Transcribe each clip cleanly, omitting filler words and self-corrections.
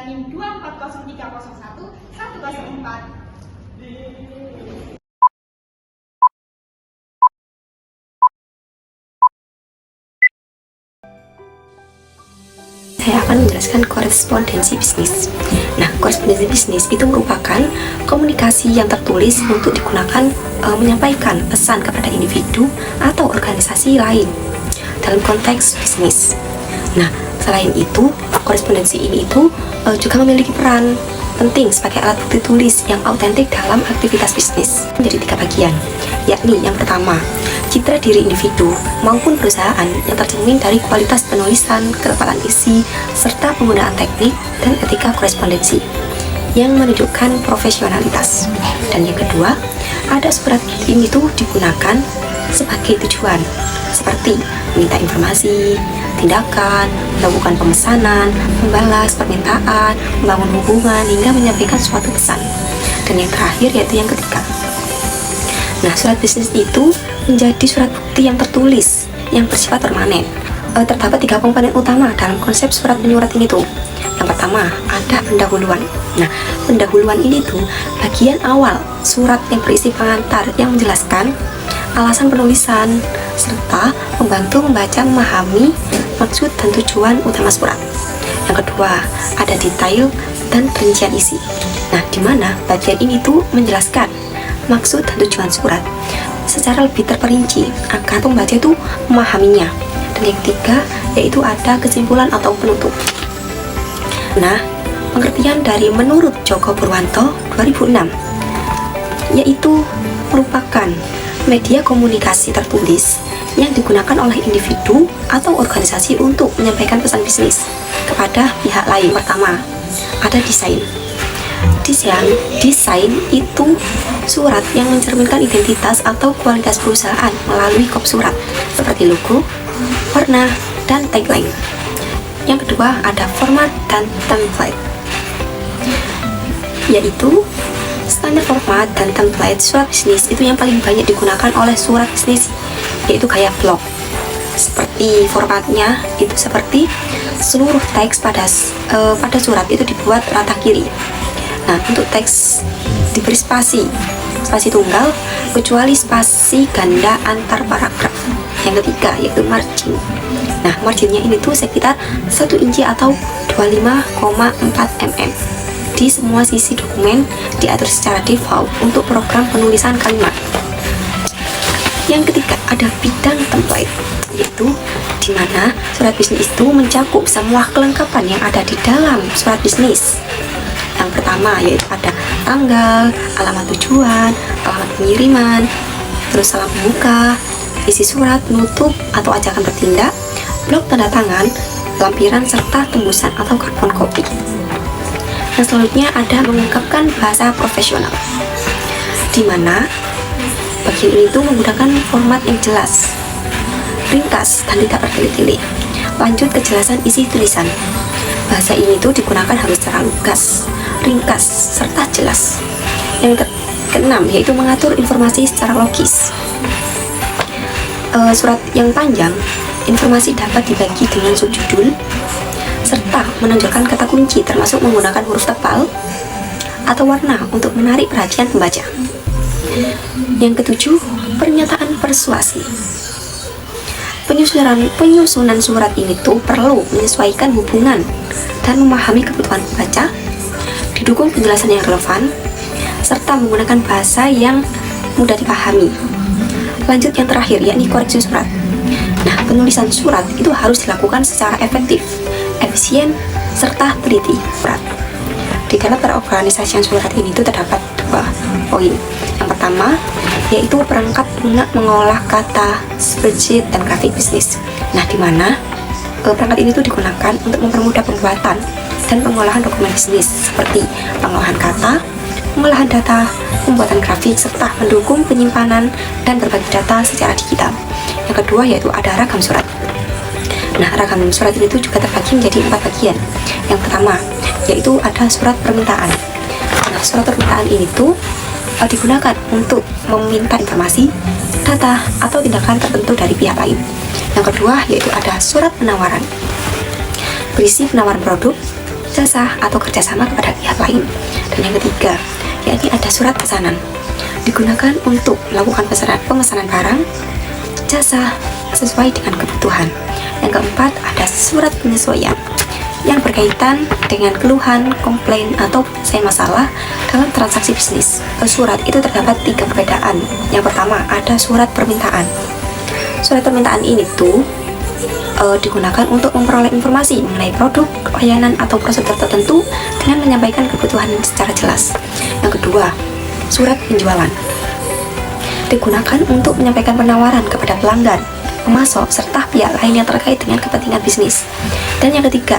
NIM 2403001 104. Saya akan menjelaskan korespondensi bisnis. Nah, korespondensi bisnis itu merupakan komunikasi yang tertulis untuk digunakan menyampaikan pesan kepada individu atau organisasi lain dalam konteks bisnis. Nah, selain itu, korespondensi ini juga memiliki peran penting sebagai alat bukti tulis yang autentik dalam aktivitas bisnis. Menjadi 3 bagian, yakni yang pertama, citra diri individu maupun perusahaan yang tercermin dari kualitas penulisan, ketepatan isi, serta penggunaan teknik dan etika korespondensi yang menunjukkan profesionalitas. Dan yang kedua, ada surat ini digunakan sebagai tujuan, seperti meminta informasi, tindakan, melakukan pemesanan, membalas permintaan, membangun hubungan, hingga menyampaikan suatu pesan. Dan yang terakhir yaitu yang ketiga. Nah, surat bisnis itu menjadi surat bukti yang tertulis, yang bersifat permanen. Terdapat 3 komponen utama dalam konsep surat menyurat ini tuh. Yang pertama, ada pendahuluan. Nah, pendahuluan ini tuh bagian awal surat yang berisi pengantar yang menjelaskan alasan penulisan, serta membantu membaca memahami maksud dan tujuan utama surat. Yang kedua, ada detail dan rincian isi. Nah, di mana bagian ini tuh menjelaskan maksud dan tujuan surat secara lebih terperinci agar pembaca itu memahaminya. Dan yang ketiga, yaitu ada kesimpulan atau penutup. Nah, pengertian dari menurut Joko Purwanto 2006 yaitu merupakan media komunikasi tertulis yang digunakan oleh individu atau organisasi untuk menyampaikan pesan bisnis kepada pihak lain. Pertama, ada desain. Desain itu surat yang mencerminkan identitas atau kualitas perusahaan melalui kop surat seperti logo, warna, dan tagline. Yang kedua, ada format dan template, yaitu standar format dan template surat bisnis itu yang paling banyak digunakan oleh surat bisnis, yaitu gaya blog. Seperti formatnya itu seperti seluruh teks pada surat itu dibuat rata kiri. Nah, untuk teks diberi spasi tunggal kecuali spasi ganda antar paragraf. Yang ketiga yaitu margin. Nah, marginnya ini tuh sekitar 1 inci atau 25,4 mm. Di semua sisi dokumen diatur secara default untuk program penulisan kalimat. Yang ketiga ada bidang template, yaitu di mana surat bisnis itu mencakup semua kelengkapan yang ada di dalam surat bisnis. Yang pertama yaitu ada tanggal, alamat tujuan, alamat pengiriman, terus salam pembuka, isi surat, penutup atau ajakan bertindak, blok tanda tangan, lampiran serta tembusan atau karbon copy. Yang selanjutnya ada mengungkapkan bahasa profesional, di mana bagian ini tuh menggunakan format yang jelas, ringkas dan tidak bertele-tele. Lanjut kejelasan isi tulisan. Bahasa ini tuh digunakan harus secara lugas, ringkas, serta jelas. Yang keenam yaitu mengatur informasi secara logis. Surat yang panjang, informasi dapat dibagi dengan subjudul, serta menonjolkan kata kunci termasuk menggunakan huruf tebal atau warna untuk menarik perhatian pembaca. Yang ketujuh, pernyataan persuasi. Penyusunan surat ini tuh perlu menyesuaikan hubungan dan memahami kebutuhan pembaca, didukung penjelasan yang relevan, serta menggunakan bahasa yang mudah dipahami. Lanjut yang terakhir, yakni koreksi surat. Nah, penulisan surat itu harus dilakukan secara efektif, efisien, serta teliti. Di dalam perorganisasian surat ini itu terdapat 2 poin. Yang pertama, yaitu perangkat lunak mengolah kata, spreadsheet, dan grafik bisnis. Nah, di mana perangkat ini tuh digunakan untuk mempermudah pembuatan dan pengolahan dokumen bisnis seperti pengolahan kata, pengolahan data, pembuatan grafik, serta mendukung penyimpanan dan berbagi data secara digital. Yang kedua yaitu ada ragam surat. Nah, ragam surat ini tuh juga terbagi menjadi 4 bagian. Yang pertama yaitu ada surat permintaan. Nah, surat permintaan ini tuh digunakan untuk meminta informasi, data, atau tindakan tertentu dari pihak lain. Yang kedua yaitu ada surat penawaran, berisi penawaran produk, jasa, atau kerjasama kepada pihak lain. Dan yang ketiga, yakni ada surat pesanan, digunakan untuk melakukan pemesanan barang, jasa sesuai dengan kebutuhan. Yang keempat, ada surat penyesuaian yang berkaitan dengan keluhan, komplain, atau penyelesaian masalah dalam transaksi bisnis. Surat itu terdapat 3 perbedaan. Yang pertama, ada surat permintaan. Surat permintaan ini tuh digunakan untuk memperoleh informasi mengenai produk, layanan, atau prosedur tertentu dengan menyampaikan kebutuhan secara jelas. Yang kedua, surat penjualan digunakan untuk menyampaikan penawaran kepada pelanggan, pemasok, serta pihak lain yang terkait dengan kepentingan bisnis. Dan yang ketiga,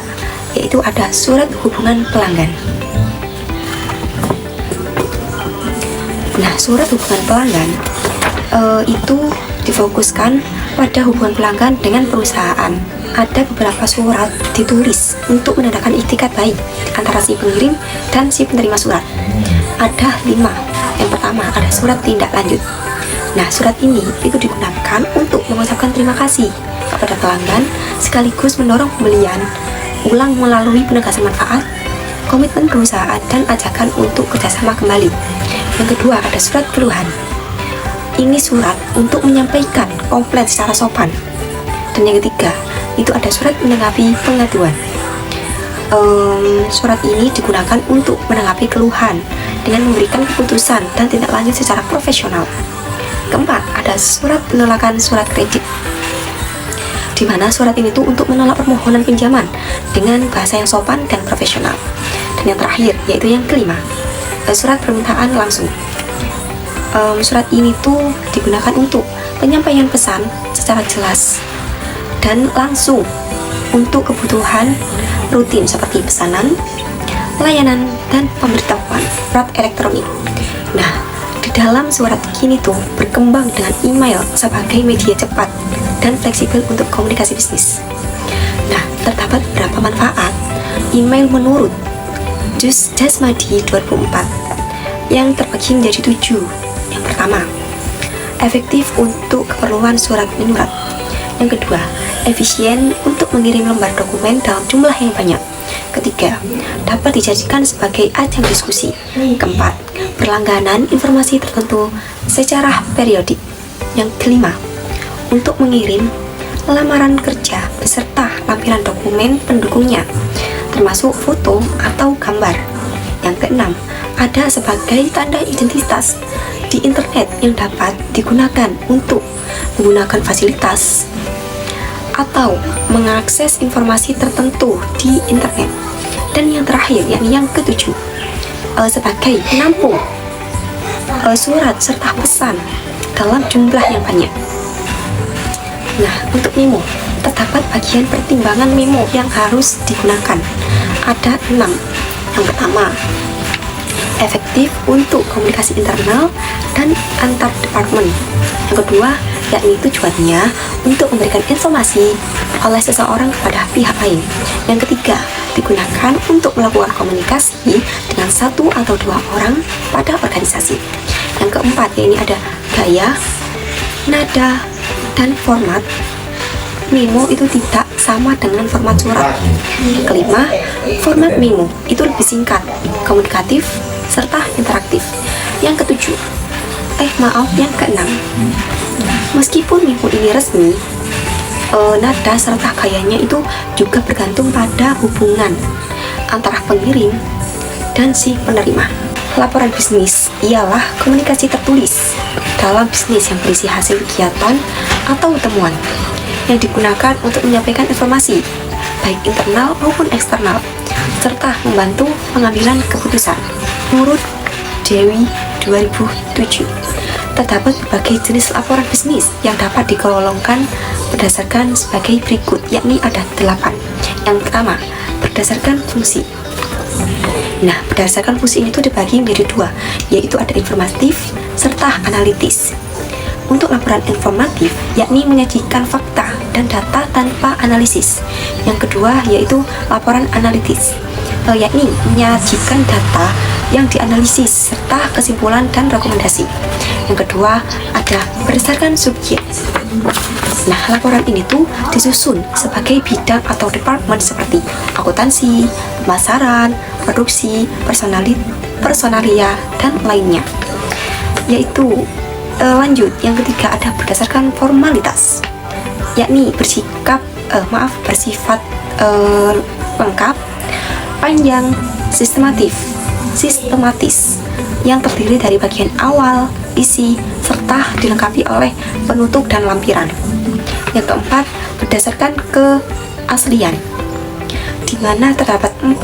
yaitu ada surat hubungan pelanggan. Nah, surat hubungan pelanggan itu difokuskan pada hubungan pelanggan dengan perusahaan. Ada beberapa surat ditulis untuk menandakan iktikat baik antara si pengirim dan si penerima surat. Ada 5. Yang pertama, ada surat tindak lanjut. Nah, surat ini itu digunakan untuk mengucapkan terima kasih kepada pelanggan sekaligus mendorong pembelian ulang melalui penegasan manfaat, komitmen perusahaan, dan ajakan untuk kerjasama kembali. Yang kedua, ada surat keluhan. Ini surat untuk menyampaikan komplain secara sopan. Dan yang ketiga, itu ada surat menanggapi pengaduan. Surat ini digunakan untuk menanggapi keluhan dengan memberikan keputusan dan tindak lanjut secara profesional. Keempat, ada surat penolakan surat kredit, di mana surat ini tuh untuk menolak permohonan pinjaman dengan bahasa yang sopan dan profesional. Dan yang terakhir, yaitu yang kelima, surat permintaan langsung. Surat ini tuh digunakan untuk penyampaian pesan secara jelas dan langsung untuk kebutuhan rutin seperti pesanan, layanan, dan pemberitahuan surat elektronik. Nah, di dalam surat kini tuh berkembang dengan email sebagai media cepat dan fleksibel untuk komunikasi bisnis. Nah, terdapat beberapa manfaat email menurut Jus Jasmadi 2004 yang terbagi menjadi 7. Yang pertama, efektif untuk keperluan surat menyurat. Yang kedua, efisien untuk mengirim lembar dokumen dalam jumlah yang banyak. Ketiga, dapat dijadikan sebagai ajang diskusi. Keempat, berlangganan informasi tertentu secara periodik. Yang kelima, untuk mengirim lamaran kerja beserta lampiran dokumen pendukungnya, termasuk foto atau gambar. Yang keenam, ada sebagai tanda identitas di internet yang dapat digunakan untuk menggunakan fasilitas atau mengakses informasi tertentu di internet. Dan yang terakhir, yakni yang ketujuh, sebagai penampung surat serta pesan dalam jumlah yang banyak. Nah, untuk memo, terdapat bagian pertimbangan memo yang harus digunakan. Ada 6. Yang pertama, efektif untuk komunikasi internal dan antar departemen. Yang kedua, yakni tujuannya untuk memberikan informasi oleh seseorang kepada pihak lain. Yang ketiga, digunakan untuk melakukan komunikasi dengan 1 atau 2 orang pada organisasi. Yang keempat, yakni ada gaya, nada, dan format. Memo itu tidak sama dengan format surat. Yang kelima, format memo itu lebih singkat, komunikatif, serta interaktif. Yang ketujuh, yang keenam, meskipun memo ini resmi, nada serta gayanya itu juga bergantung pada hubungan antara pengirim dan si penerima. Laporan bisnis ialah komunikasi tertulis dalam bisnis yang berisi hasil kegiatan atau temuan yang digunakan untuk menyampaikan informasi baik internal maupun eksternal serta membantu pengambilan keputusan. Menurut Dewi 2007, terdapat berbagai jenis laporan bisnis yang dapat digolongkan berdasarkan sebagai berikut, yakni ada 8. Yang pertama, berdasarkan fungsi. Nah, berdasarkan fungsi ini tuh dibagi menjadi 2, yaitu ada informatif serta analitis. Untuk laporan informatif, yakni menyajikan fakta dan data tanpa analisis. Yang kedua, yaitu laporan analitis, yakni menyajikan data yang dianalisis serta kesimpulan dan rekomendasi. Yang kedua, ada berdasarkan subjek. Nah, laporan ini tuh disusun sebagai bidang atau departemen seperti akuntansi, pemasaran, produksi, personalia, dan lainnya. Yaitu lanjut, yang ketiga ada berdasarkan formalitas, yakni bersifat lengkap, panjang, sistematis, yang terdiri dari bagian awal, isi, serta dilengkapi oleh penutup dan lampiran. Yang keempat, berdasarkan keaslian, di mana terdapat 4,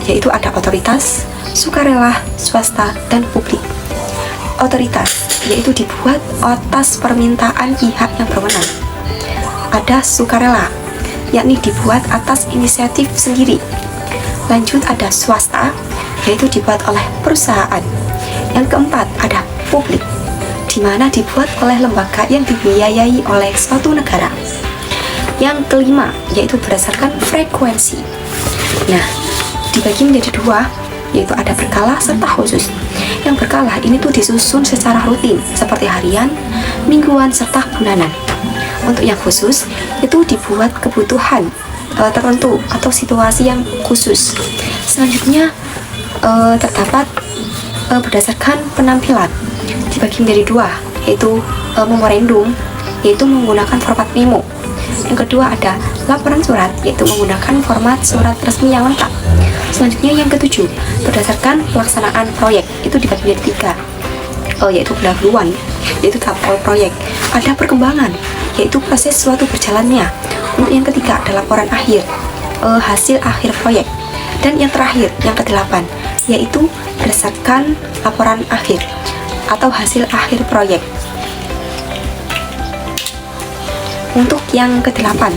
yaitu ada otoritas, sukarela, swasta, dan publik. Otoritas, yaitu dibuat atas permintaan pihak yang berwenang. Ada sukarela, yakni dibuat atas inisiatif sendiri. Lanjut ada swasta, yaitu dibuat oleh perusahaan. Yang keempat ada publik, di mana dibuat oleh lembaga yang dibiayai oleh suatu negara. Yang kelima yaitu berdasarkan frekuensi. Nah, dibagi menjadi 2, yaitu ada berkala serta khusus. Yang berkala ini tuh disusun secara rutin seperti harian, mingguan, serta bulanan. Untuk yang khusus itu dibuat kebutuhan tertentu atau situasi yang khusus. Selanjutnya terdapat berdasarkan penampilan, dibagi menjadi 2, yaitu memorandum, yaitu menggunakan format memo. Yang kedua ada laporan surat, yaitu menggunakan format surat resmi yang lengkap. Selanjutnya yang ketujuh, berdasarkan pelaksanaan proyek, itu dibagi menjadi 3, yaitu pendahuluan, yaitu tahap awal proyek. Ada perkembangan, yaitu proses suatu berjalannya. Untuk yang ketiga ada laporan akhir, hasil akhir proyek. Dan yang terakhir, yang ke-8, yaitu berdasarkan laporan akhir atau hasil akhir proyek. Untuk yang ke-8,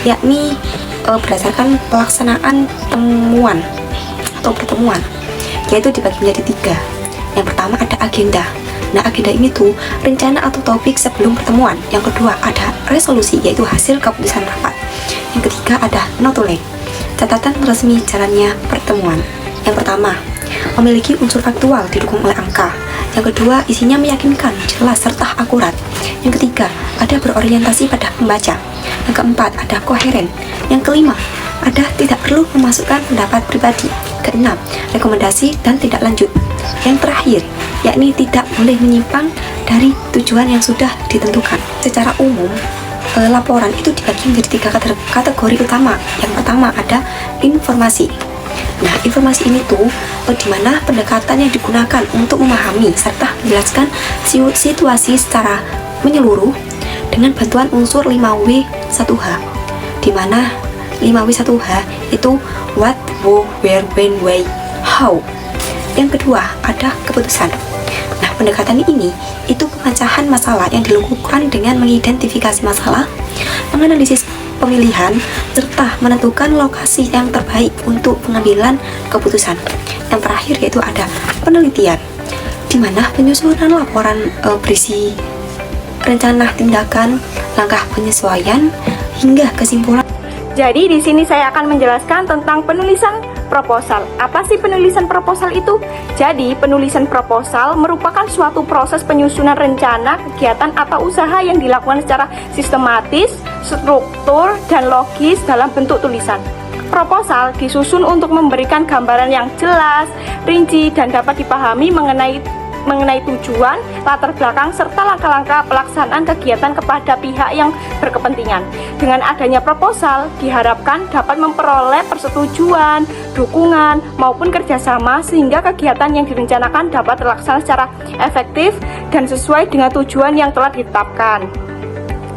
yakni berdasarkan pelaksanaan temuan atau pertemuan, yaitu dibagi menjadi 3. Yang pertama ada agenda. Nah, agenda ini tuh rencana atau topik sebelum pertemuan. Yang kedua ada resolusi, yaitu hasil keputusan rapat. Yang ketiga ada notulen, catatan resmi jalannya pertemuan. Yang pertama, memiliki unsur faktual didukung oleh angka. Yang kedua, isinya meyakinkan, jelas, serta akurat. Yang ketiga, ada berorientasi pada pembaca. Yang keempat, ada koheren. Yang kelima, ada tidak perlu memasukkan pendapat pribadi. Keenam, rekomendasi dan tidak lanjut. Yang terakhir, yakni tidak boleh menyimpang dari tujuan yang sudah ditentukan. Secara umum, laporan itu dibagi menjadi 3 kategori utama. Yang pertama ada informasi. Nah, informasi ini tuh dimana pendekatan yang digunakan untuk memahami serta menjelaskan situasi secara menyeluruh dengan bantuan unsur 5W1H, dimana 5W1H itu what, who, where, when, why, how. Yang kedua ada keputusan. Nah, pendekatan ini itu pemecahan masalah yang dilakukan dengan mengidentifikasi masalah, menganalisis pemilihan, serta menentukan lokasi yang terbaik untuk pengambilan keputusan. Yang terakhir yaitu ada penelitian, di mana penyusunan laporan berisi rencana tindakan, langkah penyesuaian, hingga kesimpulan. Jadi di sini saya akan menjelaskan tentang penulisan proposal. Apa sih penulisan proposal itu? Jadi penulisan proposal merupakan suatu proses penyusunan rencana, kegiatan atau usaha yang dilakukan secara sistematis, struktur, dan logis dalam bentuk tulisan. Proposal disusun untuk memberikan gambaran yang jelas, rinci, dan dapat dipahami mengenai tujuan, latar belakang, serta langkah-langkah pelaksanaan kegiatan kepada pihak yang berkepentingan. Dengan adanya proposal, diharapkan dapat memperoleh persetujuan, dukungan, maupun kerjasama sehingga kegiatan yang direncanakan dapat terlaksana secara efektif dan sesuai dengan tujuan yang telah ditetapkan.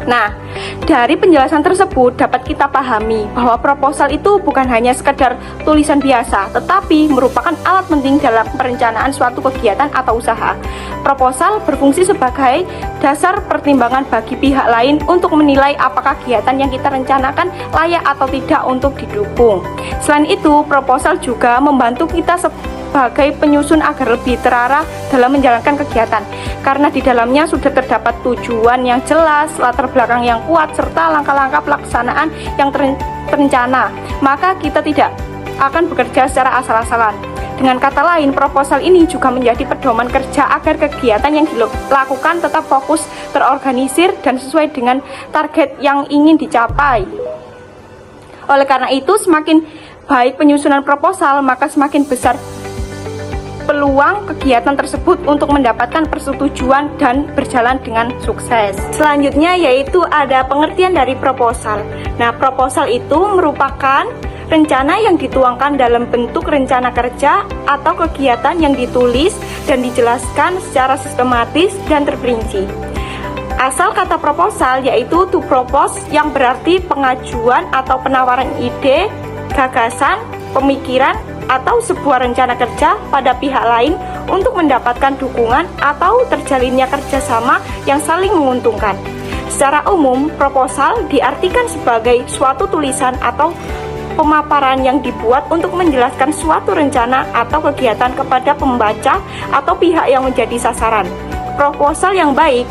Nah, dari penjelasan tersebut dapat kita pahami bahwa proposal itu bukan hanya sekedar tulisan biasa, tetapi merupakan alat penting dalam perencanaan suatu kegiatan atau usaha. Proposal berfungsi sebagai dasar pertimbangan bagi pihak lain untuk menilai apakah kegiatan yang kita rencanakan layak atau tidak untuk didukung. Selain itu, proposal juga membantu kita sebagai penyusun agar lebih terarah dalam menjalankan kegiatan, karena di dalamnya sudah terdapat tujuan yang jelas, latar belakang yang kuat, serta langkah-langkah pelaksanaan yang terencana. Maka kita tidak akan bekerja secara asal-asalan Dengan kata lain, proposal ini juga menjadi pedoman kerja agar kegiatan yang dilakukan tetap fokus, terorganisir, dan sesuai dengan target yang ingin dicapai. Oleh karena itu, semakin baik penyusunan proposal, maka semakin besar peluang kegiatan tersebut untuk mendapatkan persetujuan dan berjalan dengan sukses. Selanjutnya yaitu ada pengertian dari proposal. Nah, proposal itu merupakan rencana yang dituangkan dalam bentuk rencana kerja atau kegiatan yang ditulis dan dijelaskan secara sistematis dan terperinci. Asal kata proposal yaitu to propose, yang berarti pengajuan atau penawaran ide, gagasan, pemikiran, atau sebuah rencana kerja pada pihak lain untuk mendapatkan dukungan atau terjalinnya kerjasama yang saling menguntungkan. Secara umum, proposal diartikan sebagai suatu tulisan atau pemaparan yang dibuat untuk menjelaskan suatu rencana atau kegiatan kepada pembaca atau pihak yang menjadi sasaran. Proposal yang baik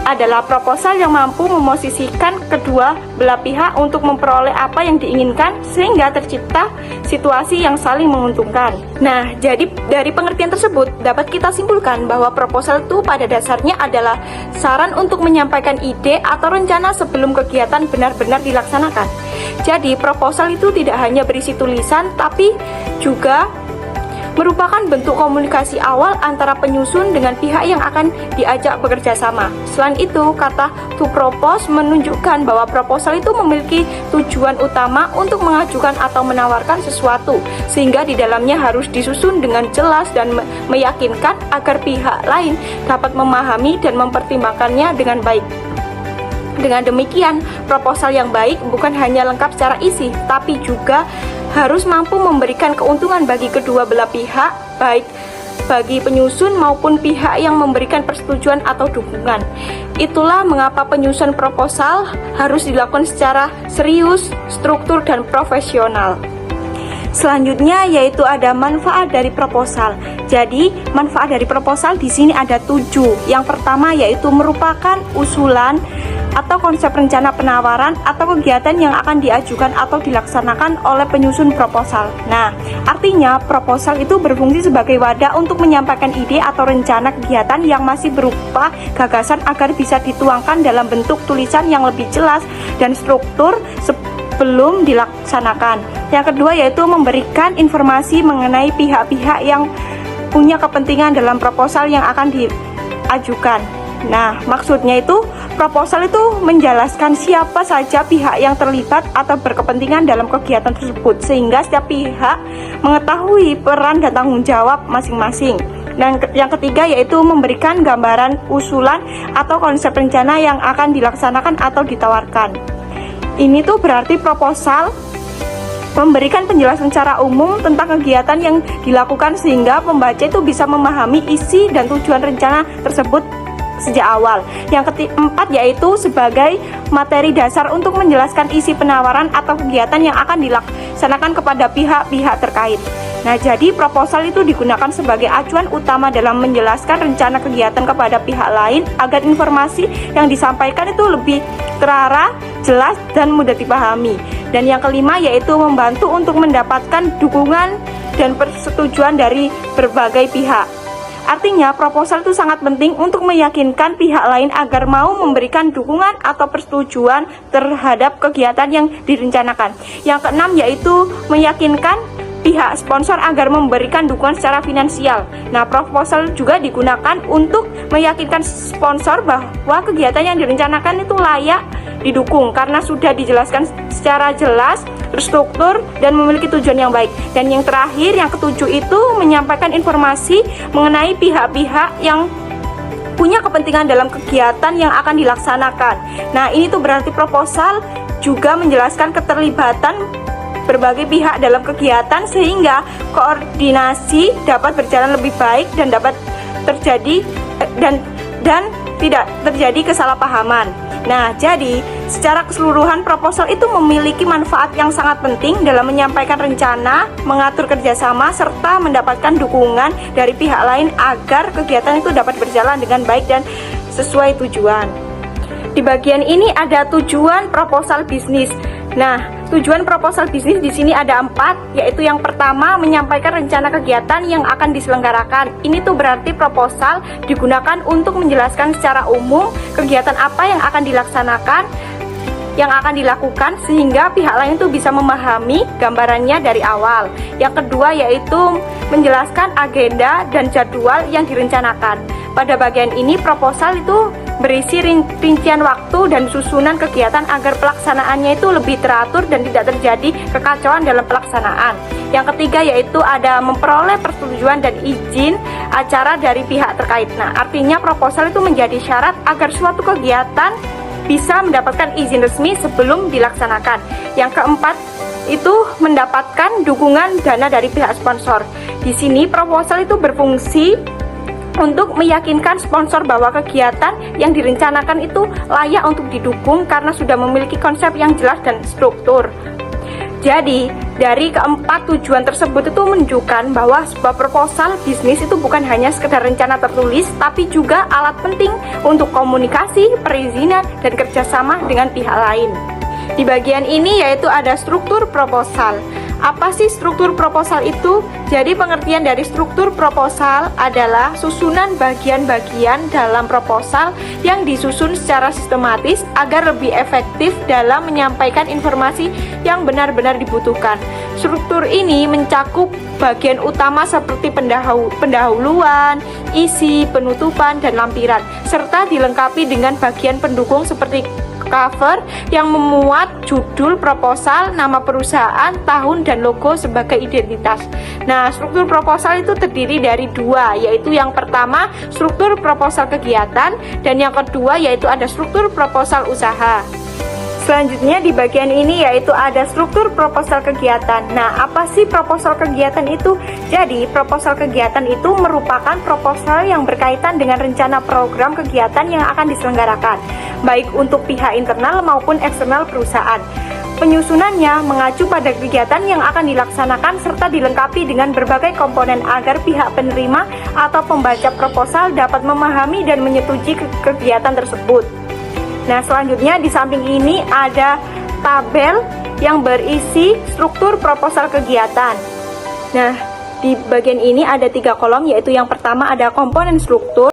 adalah proposal yang mampu memosisikan kedua belah pihak untuk memperoleh apa yang diinginkan sehingga tercipta situasi yang saling menguntungkan. Nah, jadi dari pengertian tersebut dapat kita simpulkan bahwa proposal itu pada dasarnya adalah saran untuk menyampaikan ide atau rencana sebelum kegiatan benar-benar dilaksanakan. Jadi, proposal itu tidak hanya berisi tulisan tapi juga merupakan bentuk komunikasi awal antara penyusun dengan pihak yang akan diajak bekerja sama. Selain itu, kata to propose menunjukkan bahwa proposal itu memiliki tujuan utama untuk mengajukan atau menawarkan sesuatu, sehingga di dalamnya harus disusun dengan jelas dan meyakinkan agar pihak lain dapat memahami dan mempertimbangkannya dengan baik. Dengan demikian, proposal yang baik bukan hanya lengkap secara isi, tapi juga harus mampu memberikan keuntungan bagi kedua belah pihak, baik bagi penyusun maupun pihak yang memberikan persetujuan atau dukungan. Itulah mengapa penyusunan proposal harus dilakukan secara serius, struktur, dan profesional. Selanjutnya yaitu ada manfaat dari proposal. Jadi, manfaat dari proposal di sini ada 7. Yang pertama yaitu merupakan usulan atau konsep rencana penawaran atau kegiatan yang akan diajukan atau dilaksanakan oleh penyusun proposal. Nah, artinya proposal itu berfungsi sebagai wadah untuk menyampaikan ide atau rencana kegiatan yang masih berupa gagasan agar bisa dituangkan dalam bentuk tulisan yang lebih jelas dan struktur sebelum dilaksanakan. Yang kedua yaitu memberikan informasi mengenai pihak-pihak yang punya kepentingan dalam proposal yang akan diajukan. Nah, maksudnya itu proposal itu menjelaskan siapa saja pihak yang terlibat atau berkepentingan dalam kegiatan tersebut, sehingga setiap pihak mengetahui peran dan tanggung jawab masing-masing. Dan yang ketiga yaitu memberikan gambaran usulan atau konsep rencana yang akan dilaksanakan atau ditawarkan. Ini tuh berarti proposal memberikan penjelasan secara umum tentang kegiatan yang dilakukan sehingga pembaca itu bisa memahami isi dan tujuan rencana tersebut sejak awal. Yang keempat yaitu sebagai materi dasar untuk menjelaskan isi penawaran atau kegiatan yang akan dilaksanakan kepada pihak-pihak terkait. Nah, jadi proposal itu digunakan sebagai acuan utama dalam menjelaskan rencana kegiatan kepada pihak lain agar informasi yang disampaikan itu lebih terarah, jelas, dan mudah dipahami. Dan yang kelima yaitu membantu untuk mendapatkan dukungan dan persetujuan dari berbagai pihak. Artinya, proposal itu sangat penting untuk meyakinkan pihak lain agar mau memberikan dukungan atau persetujuan terhadap kegiatan yang direncanakan. Yang keenam yaitu meyakinkan pihak sponsor agar memberikan dukungan secara finansial. Nah, proposal juga digunakan untuk meyakinkan sponsor bahwa kegiatan yang direncanakan itu layak didukung karena sudah dijelaskan secara jelas, terstruktur, dan memiliki tujuan yang baik. Dan yang terakhir, yang ketujuh itu menyampaikan informasi mengenai pihak-pihak yang punya kepentingan dalam kegiatan yang akan dilaksanakan. Nah, ini tuh berarti proposal juga menjelaskan keterlibatan berbagai pihak dalam kegiatan sehingga koordinasi dapat berjalan lebih baik dan dapat terjadi dan tidak terjadi kesalahpahaman. Nah, jadi secara keseluruhan proposal itu memiliki manfaat yang sangat penting dalam menyampaikan rencana, mengatur kerjasama, serta mendapatkan dukungan dari pihak lain agar kegiatan itu dapat berjalan dengan baik dan sesuai tujuan. Di bagian ini ada tujuan proposal bisnis. Nah, tujuan proposal bisnis di sini ada 4, yaitu yang pertama menyampaikan rencana kegiatan yang akan diselenggarakan. Ini tuh berarti proposal digunakan untuk menjelaskan secara umum kegiatan apa yang akan dilaksanakan, yang akan dilakukan, sehingga pihak lain tuh bisa memahami gambarannya dari awal. Yang kedua yaitu menjelaskan agenda dan jadwal yang direncanakan. Pada bagian ini proposal itu berisi rincian waktu dan susunan kegiatan agar pelaksanaannya itu lebih teratur dan tidak terjadi kekacauan dalam pelaksanaan. Yang ketiga yaitu ada memperoleh persetujuan dan izin acara dari pihak terkait. Nah, artinya proposal itu menjadi syarat agar suatu kegiatan bisa mendapatkan izin resmi sebelum dilaksanakan. Yang keempat itu mendapatkan dukungan dana dari pihak sponsor. Di sini proposal itu berfungsi untuk meyakinkan sponsor bahwa kegiatan yang direncanakan itu layak untuk didukung karena sudah memiliki konsep yang jelas dan struktur. Jadi, dari keempat tujuan tersebut itu menunjukkan bahwa sebuah proposal bisnis itu bukan hanya sekedar rencana tertulis, tapi juga alat penting untuk komunikasi, perizinan, dan kerjasama dengan pihak lain. Di bagian ini yaitu ada struktur proposal. Apa sih struktur proposal itu? Jadi pengertian dari struktur proposal adalah susunan bagian-bagian dalam proposal yang disusun secara sistematis agar lebih efektif dalam menyampaikan informasi yang benar-benar dibutuhkan. Struktur ini mencakup bagian utama seperti pendahuluan, isi, penutupan, dan lampiran, serta dilengkapi dengan bagian pendukung seperti cover yang memuat judul proposal, nama perusahaan, tahun, dan logo sebagai identitas. Nah, struktur proposal itu terdiri dari 2, yaitu yang pertama struktur proposal kegiatan dan yang kedua yaitu ada struktur proposal usaha. Selanjutnya di bagian ini yaitu ada struktur proposal kegiatan. Nah, apa sih proposal kegiatan itu? Jadi, proposal kegiatan itu merupakan proposal yang berkaitan dengan rencana program kegiatan yang akan diselenggarakan, baik untuk pihak internal maupun eksternal perusahaan. Penyusunannya mengacu pada kegiatan yang akan dilaksanakan serta dilengkapi dengan berbagai komponen agar pihak penerima atau pembaca proposal dapat memahami dan menyetujui kegiatan tersebut. Nah, selanjutnya di samping ini ada tabel yang berisi struktur proposal kegiatan. Nah, di bagian ini ada 3 kolom, yaitu yang pertama ada komponen struktur,